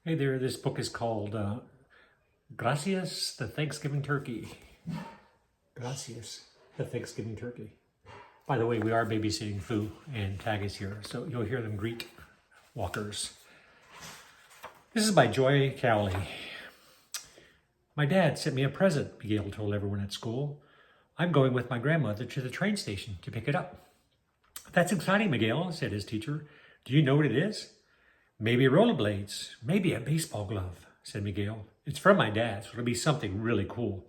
Hey there, this book is called Gracias, the Thanksgiving Turkey. Gracias, the Thanksgiving Turkey. By the way, we are babysitting Fu, and Tag is here, so you'll hear them greet walkers. This is by Joy Cowley. My dad sent me a present, Miguel told everyone at school. I'm going with my grandmother to the train station to pick it up. That's exciting, Miguel, said his teacher. Do you know what it is? Maybe rollerblades, maybe a baseball glove, said Miguel. It's from my dad, so it'll be something really cool.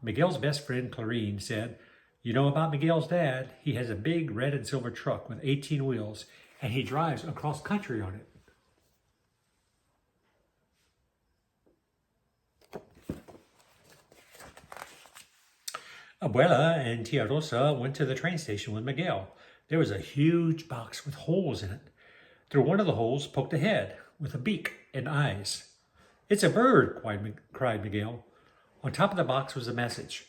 Miguel's best friend, Clarine, said, you know about Miguel's dad? He has a big red and silver truck with 18 wheels, and he drives across country on it. Abuela and Tia Rosa went to the train station with Miguel. There was a huge box with holes in it. Through one of the holes poked a head with a beak and eyes. It's a bird, cried Miguel. On top of the box was a message.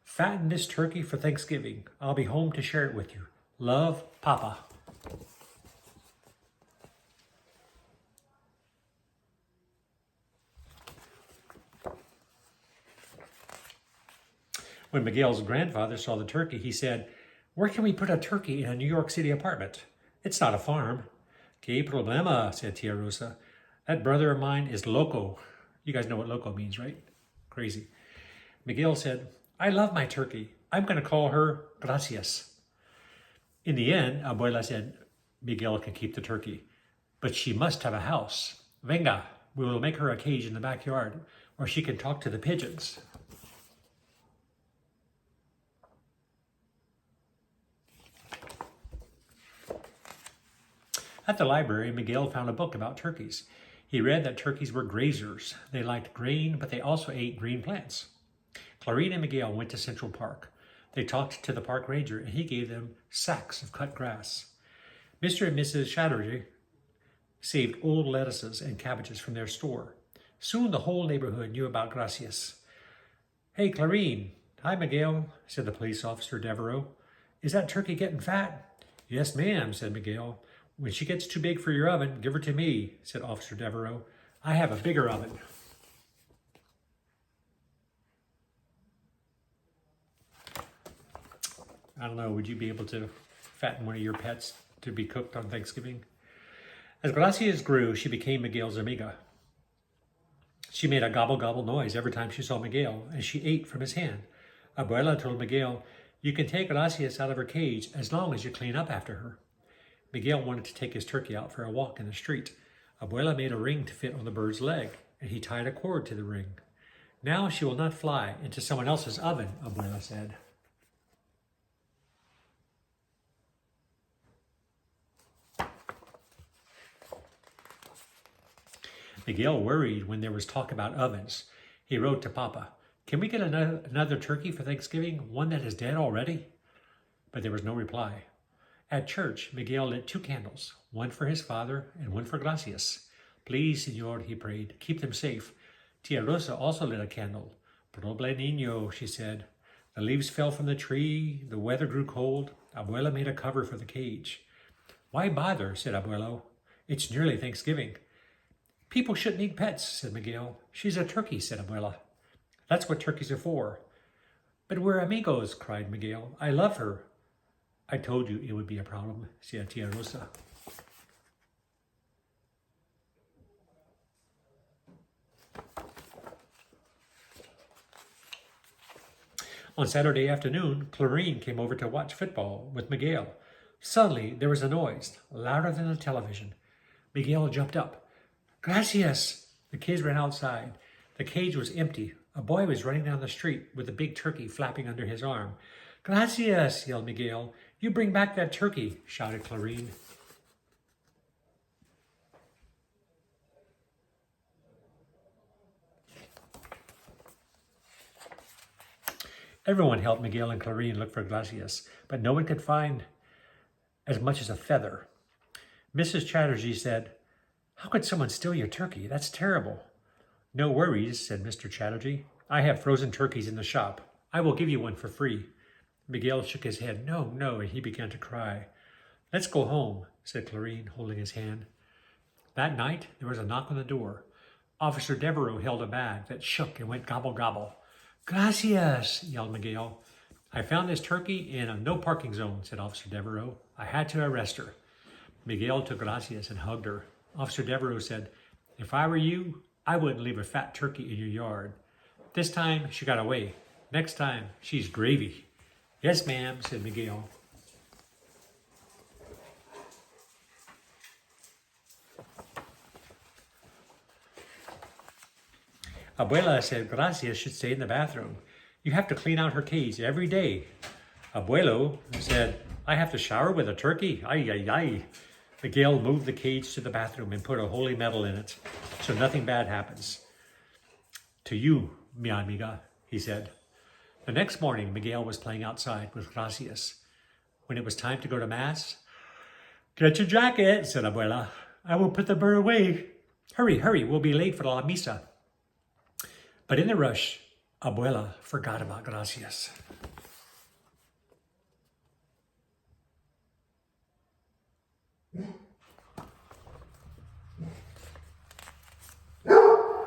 Fatten this turkey for Thanksgiving. I'll be home to share it with you. Love, Papa. When Miguel's grandfather saw the turkey, he said, where can we put a turkey in a New York City apartment? It's not a farm. Que problema, said Tia Rosa. That brother of mine is loco. You guys know what loco means, right? Crazy. Miguel said, I love my turkey. I'm going to call her Gracias. In the end, Abuela said, Miguel can keep the turkey, but she must have a house. Venga, we will make her a cage in the backyard where she can talk to the pigeons. At the library, Miguel found a book about turkeys. He read that turkeys were grazers. They liked grain, but they also ate green plants. Clarine and Miguel went to Central Park. They talked to the park ranger, and he gave them sacks of cut grass. Mr. and Mrs. Chatterjee saved old lettuces and cabbages from their store. Soon the whole neighborhood knew about Gracias. Hey, Clarine. Hi, Miguel, said the police officer, Devereaux. Is that turkey getting fat? Yes, ma'am, said Miguel. When she gets too big for your oven, give her to me, said Officer Devereaux. I have a bigger oven. I don't know, would you be able to fatten one of your pets to be cooked on Thanksgiving? As Gracias grew, she became Miguel's amiga. She made a gobble-gobble noise every time she saw Miguel, and she ate from his hand. Abuela told Miguel, you can take Gracias out of her cage as long as you clean up after her. Miguel wanted to take his turkey out for a walk in the street. Abuela made a ring to fit on the bird's leg, and he tied a cord to the ring. Now she will not fly into someone else's oven, Abuela said. Miguel worried when there was talk about ovens. He wrote to Papa, can we get another turkey for Thanksgiving, one that is dead already? But there was no reply. At church, Miguel lit 2 candles, one for his father and one for Gracias. Please, Señor, he prayed, keep them safe. Tia Rosa also lit a candle. Pobre niño, she said. The leaves fell from the tree, the weather grew cold. Abuela made a cover for the cage. Why bother, said Abuelo. It's nearly Thanksgiving. People shouldn't eat pets, said Miguel. She's a turkey, said Abuela. That's what turkeys are for. But we're amigos, cried Miguel. I love her. I told you it would be a problem, said Tia Rosa. On Saturday afternoon, Clarine came over to watch football with Miguel. Suddenly, there was a noise, louder than the television. Miguel jumped up. Gracias! The kids ran outside. The cage was empty. A boy was running down the street with a big turkey flapping under his arm. Gracias, yelled Miguel. You bring back that turkey, shouted Clarine. Everyone helped Miguel and Clarine look for Gracias, but no one could find as much as a feather. Mrs. Chatterjee said, how could someone steal your turkey? That's terrible. No worries, said Mr. Chatterjee. I have frozen turkeys in the shop. I will give you one for free. Miguel shook his head. No, no, and he began to cry. Let's go home, said Clarine, holding his hand. That night, there was a knock on the door. Officer Devereaux held a bag that shook and went gobble gobble. Gracias, yelled Miguel. I found this turkey in a no parking zone, said Officer Devereaux. I had to arrest her. Miguel took Gracias and hugged her. Officer Devereaux said, if I were you, I wouldn't leave a fat turkey in your yard. This time, she got away. Next time, she's gravy. Yes, ma'am, said Miguel. Abuela said Gracias should stay in the bathroom. You have to clean out her cage every day. Abuelo said, I have to shower with a turkey? Ay, ay, ay. Miguel moved the cage to the bathroom and put a holy medal in it, so nothing bad happens. To you, mi amiga, he said. The next morning, Miguel was playing outside with Gracias. When it was time to go to Mass, get your jacket, said Abuela. I will put the bird away. Hurry, hurry, we'll be late for la misa. But in the rush, Abuela forgot about Gracias.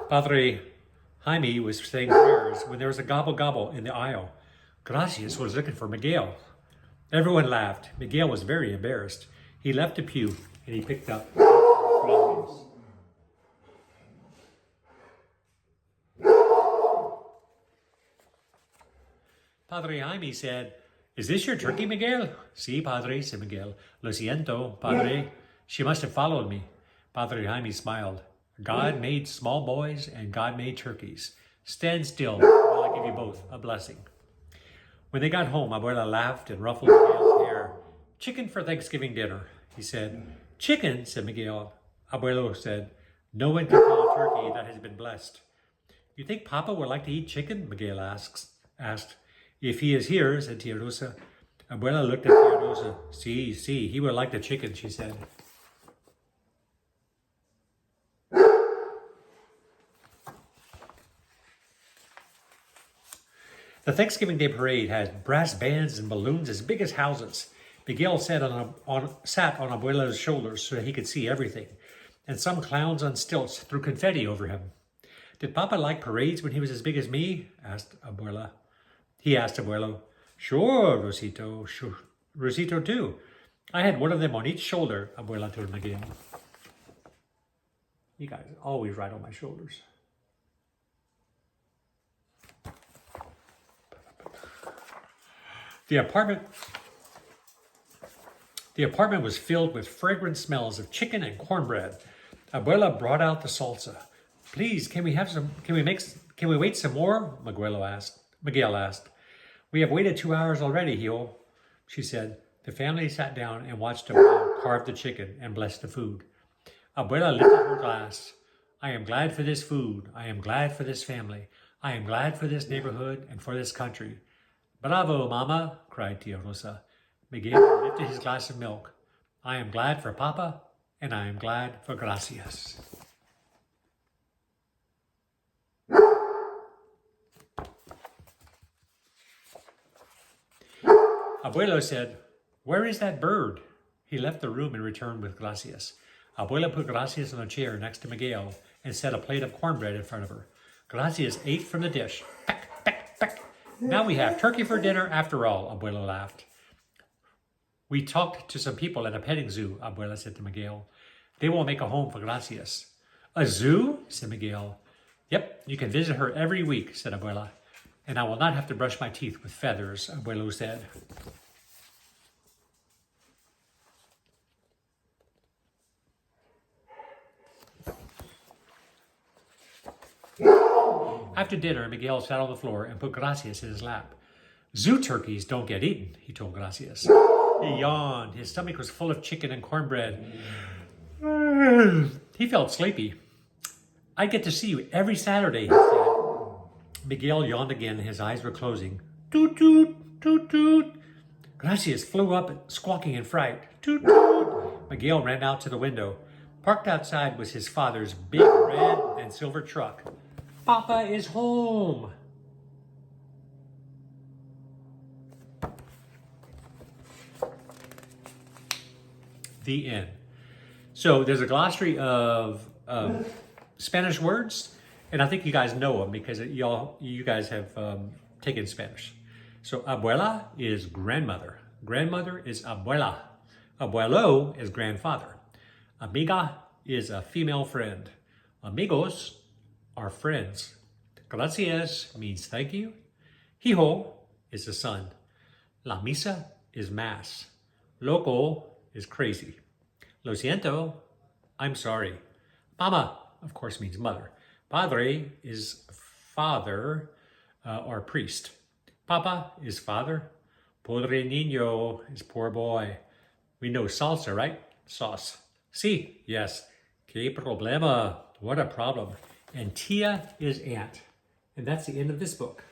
Padre Jaime was saying prayers when there was a gobble gobble in the aisle. Gracias was looking for Miguel. Everyone laughed. Miguel was very embarrassed. He left the pew and he picked up Gracias. Padre Jaime said, is this your turkey, Miguel? Sí, Padre, said Miguel. Lo siento, Padre. She must have followed me. Padre Jaime smiled. God made small boys and God made turkeys. Stand still while I give you both a blessing. When they got home, Abuela laughed and ruffled Miguel's hair. Chicken for Thanksgiving dinner, he said. Chicken, said Miguel. Abuelo said, no one can kill a turkey that has been blessed. You think Papa would like to eat chicken? Miguel asked. If he is here, said Tia Rosa. Abuela looked at Tia Rosa. See, he would like the chicken, she said. The Thanksgiving Day parade had brass bands and balloons as big as houses. Miguel sat on Abuela's shoulders so he could see everything, and some clowns on stilts threw confetti over him. Did Papa like parades when he was as big as me? Asked Abuela. He asked Abuelo. Sure, Rosito. Sure, Rosito too. I had one of them on each shoulder, Abuela told Miguel. You guys always ride on my shoulders. The apartment was filled with fragrant smells of chicken and cornbread. Abuela brought out the salsa. Please, can we wait some more? Miguel asked. We have waited 2 hours already, Hio, she said. The family sat down and watched Abuela carve the chicken and bless the food. Abuela lifted her glass. I am glad for this food. I am glad for this family. I am glad for this neighborhood and for this country. Bravo, Mama, cried Tia Rosa. Miguel lifted his glass of milk. I am glad for Papa, and I am glad for Gracias. Abuelo said, where is that bird? He left the room and returned with Gracias. Abuela put Gracias on a chair next to Miguel and set a plate of cornbread in front of her. Gracias ate from the dish. Peck, peck, peck. Now we have turkey for dinner after all, Abuela laughed. We talked to some people at a petting zoo, Abuela said to Miguel. They will make a home for Gracias. A zoo? Said Miguel. Yep, you can visit her every week, said Abuela. And I will not have to brush my teeth with feathers, Abuelo said. After dinner, Miguel sat on the floor and put Gracias in his lap. Zoo turkeys don't get eaten, he told Gracias. He yawned. His stomach was full of chicken and cornbread. He felt sleepy. I get to see you every Saturday, he said. Miguel yawned again and his eyes were closing. Toot, toot, toot, toot. Gracias flew up, squawking in fright. Toot, toot. Miguel ran out to the window. Parked outside was his father's big red and silver truck. Papa is home. The end. So there's a glossary of Spanish words, and I think you guys know them because you guys have taken Spanish. So abuela is grandmother. Grandmother is abuela. Abuelo is grandfather. Amiga is a female friend. Amigos are friends. Gracias means thank you. Hijo is the son. La misa is mass. Loco is crazy. Lo siento, I'm sorry. Mama, of course, means mother. Padre is father or priest. Papa is father. Pobre niño is poor boy. We know salsa, right? Sauce. Sí, yes. Que problema. What a problem. And tia is aunt. And that's the end of this book.